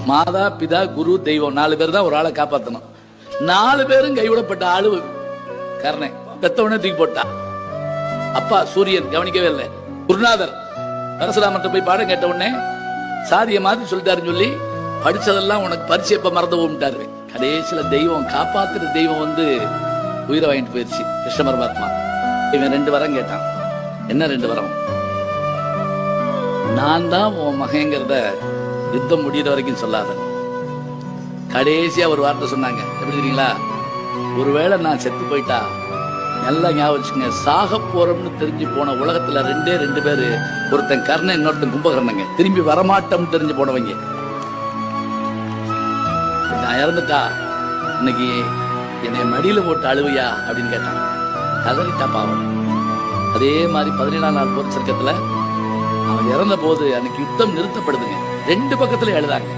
மாதா பிதா குரு தெய்வம் 4 பேர் தான் ஒரு ஆளை காப்பாற்றணும். 4 பேரும் கைவிடப்பட்ட ஆளு கர்ணன். பெத்தவனே தூக்கி போட்டா. அப்பா சூரியன் கவனிக்கவே இல்லை. குருநாதர் பரசுராமர்கிட்ட போய் பாடம் கேட்ட உடனே சாதிய மாதிரி சொல்லிட்டாருன்னு சொல்லி படிச்சதெல்லாம் உனக்கு பரிசு எப்ப மறந்து போட்டாரு. கடைசியில தெய்வம் காப்பாத்துற தெய்வம் உயிரை வாங்கிட்டு போயிருச்சு கிருஷ்ண பரமாத்மா. இவன் 2 வரம் கேட்டான். என்ன 2 வரம்? நான் தான் உன் மகங்கிறத யுத்தம் முடிகிற வரைக்கும் சொல்லாத. கடைசியா ஒரு வார்த்தை சொன்னாங்க. எப்படி தெரியுங்களா? ஒருவேளை நான் செத்து போயிட்டா நல்லா ஞாபகம் வச்சுங்க, சாக போறோம்னு தெரிஞ்சு போன உலகத்துல 2 பேரு, ஒருத்தன் கர்ணன், இன்னொருத்தன் கும்பகர்ணங்க. திரும்பி வரமாட்டோம்னு தெரிஞ்சு போனவங்க. நான் இறந்துட்டா இன்னைக்கு என்னை மடியில போட்டு அழுவையா அப்படின்னு கேட்டான். கதறிட்டா பாவம். அதே மாதிரி 17ஆம் நாள் போர் சர்க்கத்துல அவன் இறந்த போது அன்னைக்கு யுத்தம் நிறுத்தப்படுதுங்க. 2 பக்கத்துல எழுதாங்க.